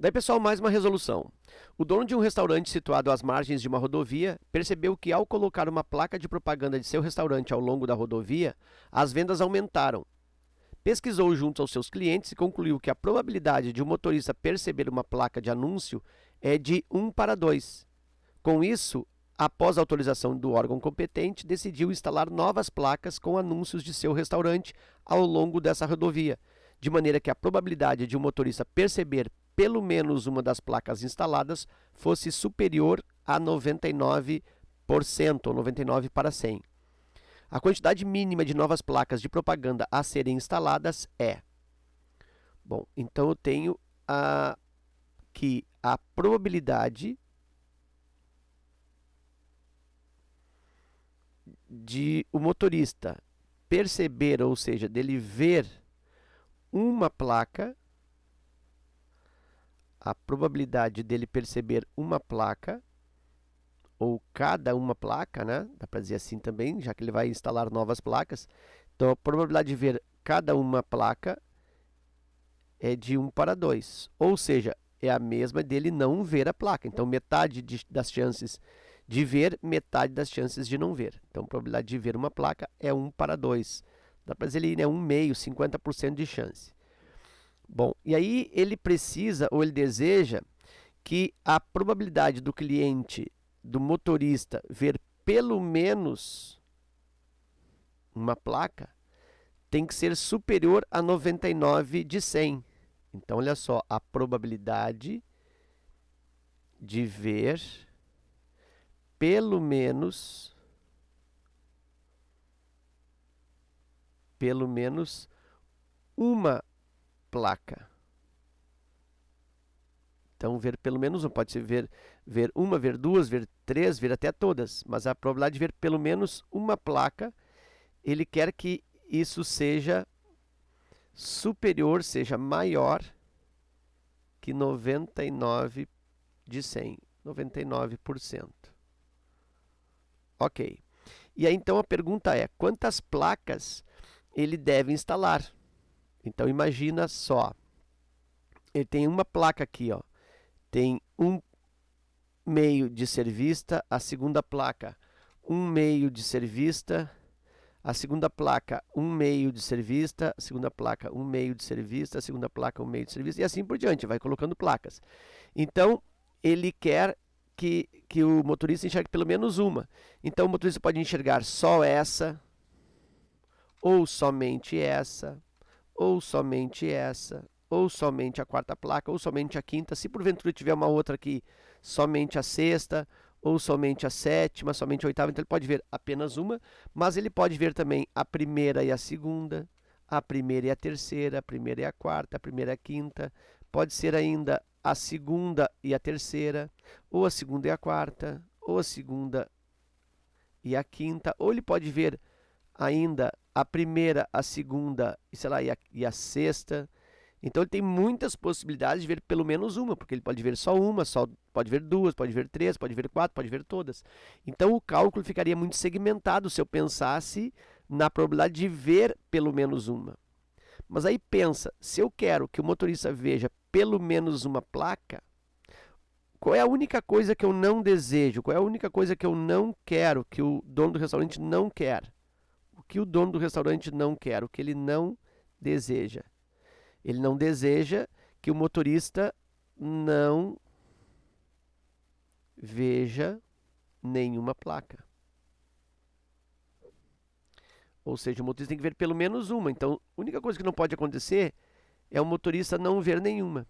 Daí, pessoal, mais uma resolução. O dono de um restaurante situado às margens de uma rodovia percebeu que, ao colocar uma placa de propaganda de seu restaurante ao longo da rodovia, as vendas aumentaram. Pesquisou junto aos seus clientes e concluiu que a probabilidade de um motorista perceber uma placa de anúncio é de 1 para 2. Com isso, após a autorização do órgão competente, decidiu instalar novas placas com anúncios de seu restaurante ao longo dessa rodovia, de maneira que a probabilidade de um motorista perceber pelo menos uma das placas instaladas fosse superior a 99%, ou 99 para 100. A quantidade mínima de novas placas de propaganda a serem instaladas é... Bom, então eu tenho que a probabilidade de o motorista perceber, ou seja, dele ver uma placa, a probabilidade dele perceber uma placa, ou cada uma placa, né? Dá para dizer assim também, já que ele vai instalar novas placas. Então, a probabilidade de ver cada uma placa é de 1 para 2. Ou seja, é a mesma dele não ver a placa. Então, metade das chances de ver, metade das chances de não ver. Então, a probabilidade de ver uma placa é 1 para 2. Dá para dizer ali, né? 1,5, 50% de chance. Bom, e aí ele precisa, ou ele deseja, que a probabilidade do cliente, do motorista, ver pelo menos uma placa tem que ser superior a 99 de 100. Então, olha só, a probabilidade de ver pelo menos uma placa. Então, ver pelo menos uma, pode ser ver uma, ver duas, ver três, ver até todas. Mas a probabilidade de ver pelo menos uma placa, ele quer que isso seja superior, seja maior que 99 de 100, 99%. Ok. E aí, então, a pergunta é, quantas placas ele deve instalar? Então, imagina só, ele tem uma placa aqui, ó. Tem um meio de ser vista, a segunda placa, um meio de ser vista, a segunda placa, um meio de ser vista, a segunda placa, um meio de ser vista, a segunda placa, um meio de ser vista, e assim por diante, vai colocando placas. Então, ele quer que o motorista enxergue pelo menos uma. Então, o motorista pode enxergar só essa, ou somente essa, ou somente essa, ou somente a quarta placa, ou somente a quinta. Se porventura tiver uma outra aqui, somente a sexta, ou somente a sétima, somente a oitava. Então ele pode ver apenas uma, mas ele pode ver também a primeira e a segunda, a primeira e a terceira, a primeira e a quarta, a primeira e a quinta. Pode ser ainda a segunda e a terceira, ou a segunda e a quarta, ou a segunda e a quinta, ou ele pode ver ainda a primeira, a segunda, sei lá, e a sexta. Então ele tem muitas possibilidades de ver pelo menos uma, porque ele pode ver só uma, pode ver duas, pode ver três, pode ver quatro, pode ver todas. Então o cálculo ficaria muito segmentado se eu pensasse na probabilidade de ver pelo menos uma. Mas aí pensa, se eu quero que o motorista veja pelo menos uma placa, qual é a única coisa que eu não desejo? Qual é a única coisa que eu não quero, que o dono do restaurante não quer? O que o dono do restaurante não quer? O que ele não deseja? Ele não deseja que o motorista não veja nenhuma placa. Ou seja, o motorista tem que ver pelo menos uma. Então, a única coisa que não pode acontecer é o motorista não ver nenhuma.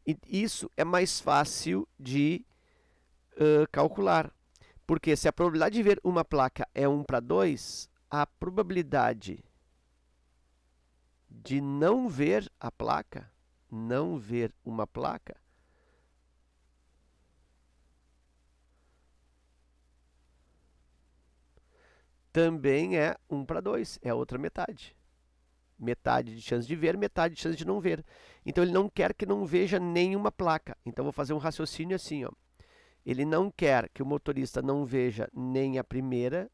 E isso é mais fácil de calcular. Porque se a probabilidade de ver uma placa é 1 para 2, a probabilidade de não ver a placa, não ver uma placa, também é 1 para 2, é a outra metade. Metade de chance de ver, metade de chance de não ver. Então ele não quer que não veja nenhuma placa. Então vou fazer um raciocínio assim, ó. Ele não quer que o motorista não veja nem a primeira,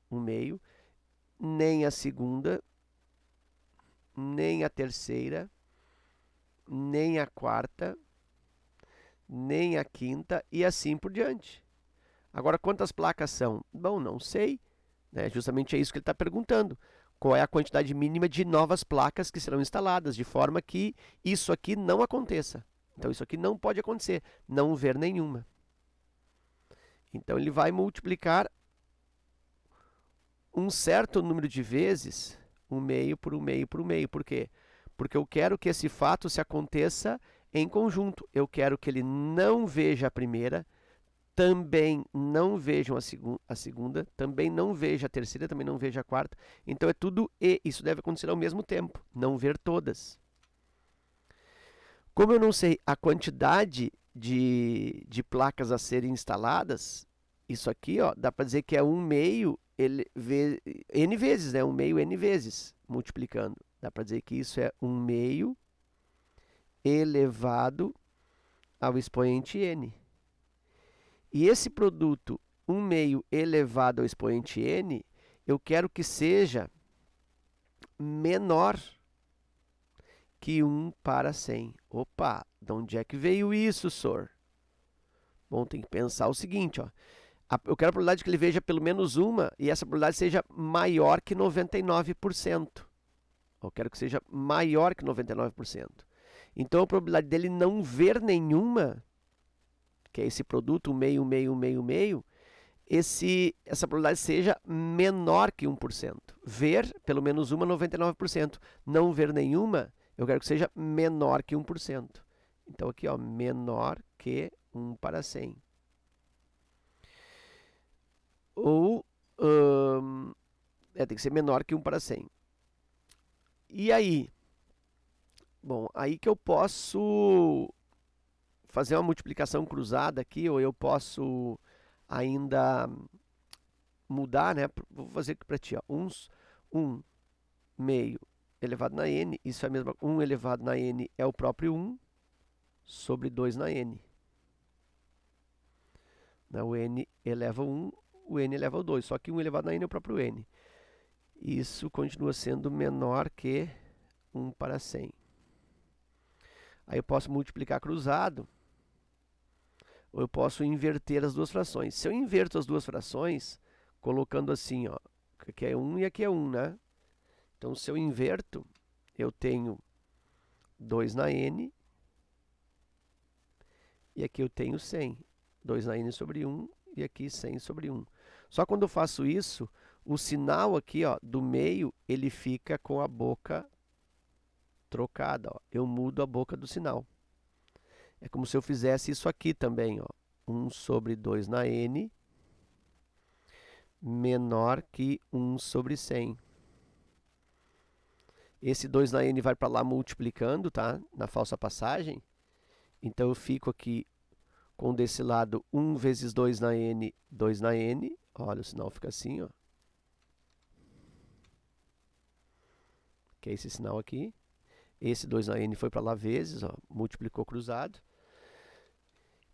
um meio, nem a segunda, nem a terceira, nem a quarta, nem a quinta e assim por diante. Agora, quantas placas são? Bom, não sei. Né? Justamente é isso que ele está perguntando. Qual é a quantidade mínima de novas placas que serão instaladas, de forma que isso aqui não aconteça. Então, isso aqui não pode acontecer, não ver nenhuma. Então, ele vai multiplicar um certo número de vezes, 1/2 por 1/2 por 1/2. Por quê? Porque eu quero que esse fato se aconteça em conjunto. Eu quero que ele não veja a primeira, também não vejam a segunda, também não veja a terceira, também não veja a quarta. Então é tudo e. Isso deve acontecer ao mesmo tempo, não ver todas. Como eu não sei a quantidade de placas a serem instaladas, isso aqui ó, dá para dizer que é 1/2 n vezes, né? 1/2 n vezes, multiplicando. Dá para dizer que isso é 1/2 elevado ao expoente n. E esse produto 1/2 elevado ao expoente n, eu quero que seja menor que 1 para 100. Opa, de onde é que veio isso, senhor? Bom, tem que pensar o seguinte, ó. Eu quero a probabilidade de que ele veja pelo menos uma e essa probabilidade seja maior que 99%. Eu quero que seja maior que 99%. Então, a probabilidade dele não ver nenhuma, que é esse produto, 1/2, 1/2, 1/2, 1/2, essa probabilidade seja menor que 1%. Ver, pelo menos uma, 99%. Não ver nenhuma, eu quero que seja menor que 1%. Então, aqui, ó, menor que 1 para 100. Ou, tem que ser menor que 1 para 100. E aí? Bom, aí que eu posso fazer uma multiplicação cruzada aqui, ou eu posso ainda mudar, né? Vou fazer aqui para ti, ó. 1/2 elevado na n, isso é a mesma, 1 elevado na n é o próprio 1 sobre 2 na n. O n eleva 1, o n eleva o 2, só que 1 elevado na n é o próprio n. Isso continua sendo menor que 1 para 100. Aí eu posso multiplicar cruzado, ou eu posso inverter as duas frações. Se eu inverto as duas frações, colocando assim, ó, aqui é 1 e aqui é 1, né? Então, se eu inverto, eu tenho 2 na n, e aqui eu tenho 100. 2 na n sobre 1, e aqui 100 sobre 1. Só quando eu faço isso, o sinal aqui, ó, do meio, ele fica com a boca trocada. Ó. Eu mudo a boca do sinal. É como se eu fizesse isso aqui também. Ó. 1 sobre 2 na n menor que 1 sobre 100. Esse 2 na n vai para lá multiplicando, tá? Na falsa passagem. Então, eu fico aqui com desse lado 1 vezes 2 na n, 2 na n. Olha, o sinal fica assim, ó. Que é esse sinal aqui. Esse 2 na n foi para lá vezes, ó, multiplicou cruzado.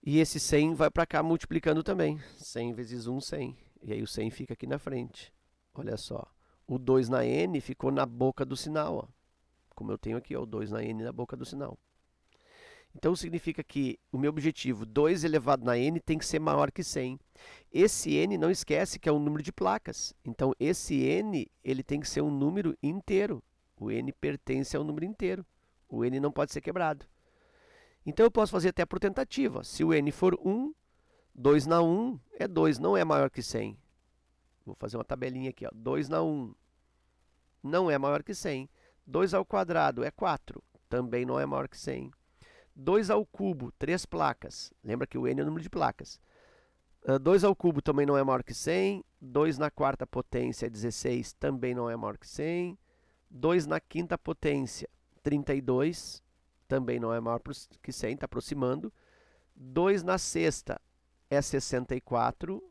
E esse 100 vai para cá multiplicando também. 100 vezes 1, 100. E aí o 100 fica aqui na frente. Olha só. O 2 na n ficou na boca do sinal, ó. Como eu tenho aqui, ó, o 2 na n na boca do sinal. Então, significa que o meu objetivo, 2 elevado na n, tem que ser maior que 100. Esse n, não esquece que é um número de placas. Então, esse n, ele tem que ser um número inteiro. O n pertence a um número inteiro. O n não pode ser quebrado. Então, eu posso fazer até por tentativa. Se o n for 1, 2 na 1 é 2, não é maior que 100. Vou fazer uma tabelinha aqui. Ó. 2 na 1 não é maior que 100. 2 ao quadrado é 4, também não é maior que 100. 2 ao cubo, 3 placas. Lembra que o n é o número de placas. 2 ao cubo também não é maior que 100. 2 na quarta potência, 16, também não é maior que 100. 2 na quinta potência, 32, também não é maior que 100, está aproximando. 2 na sexta é 64.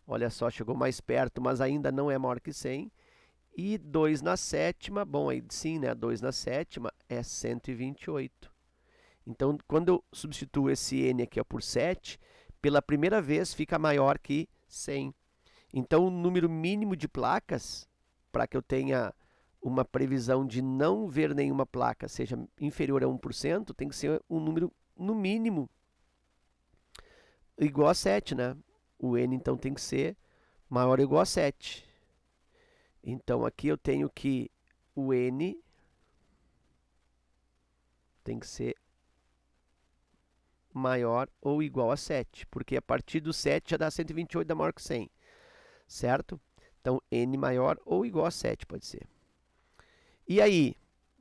Olha só, chegou mais perto, mas ainda não é maior que 100. E 2 na sétima, bom, aí sim, né? 2 na sétima é 128. Então, quando eu substituo esse n aqui ó, por 7, pela primeira vez fica maior que 100. Então, o número mínimo de placas, para que eu tenha uma previsão de não ver nenhuma placa seja inferior a 1%, tem que ser um número, no mínimo, igual a 7, né? O n, então, tem que ser maior ou igual a 7. Então, aqui eu tenho que o n tem que ser maior ou igual a 7, porque a partir do 7 já dá 128, dá maior que 100, certo? Então, n maior ou igual a 7 pode ser. E aí?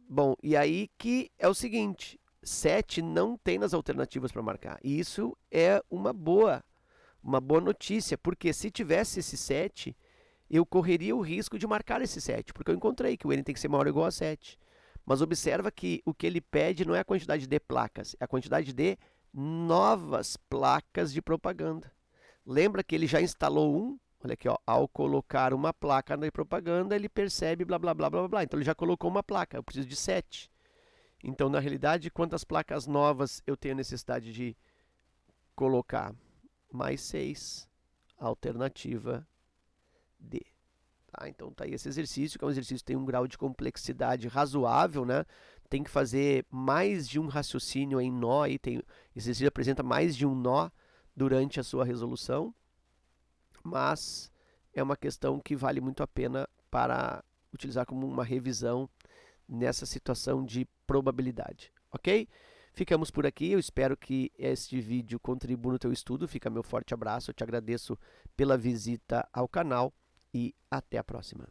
Bom, e aí que é o seguinte, 7 não tem nas alternativas para marcar. E isso é uma boa notícia, porque se tivesse esse 7, eu correria o risco de marcar esse 7, porque eu encontrei que o n tem que ser maior ou igual a 7. Mas observa que o que ele pede não é a quantidade de placas, é a quantidade de novas placas de propaganda. Lembra que ele já instalou um? Olha aqui, ó, ao colocar uma placa na propaganda, ele percebe blá, blá, blá, blá, blá. Então, ele já colocou uma placa, eu preciso de 7. Então, na realidade, quantas placas novas eu tenho necessidade de colocar? Mais 6, alternativa D. Tá? Então, tá aí esse exercício, que é um exercício que tem um grau de complexidade razoável, né? Tem que fazer mais de um raciocínio em nó, aí esse exercício apresenta mais de um nó durante a sua resolução, mas é uma questão que vale muito a pena para utilizar como uma revisão nessa situação de probabilidade, ok? Ficamos por aqui, eu espero que este vídeo contribua no teu estudo, fica meu forte abraço, eu te agradeço pela visita ao canal e até a próxima.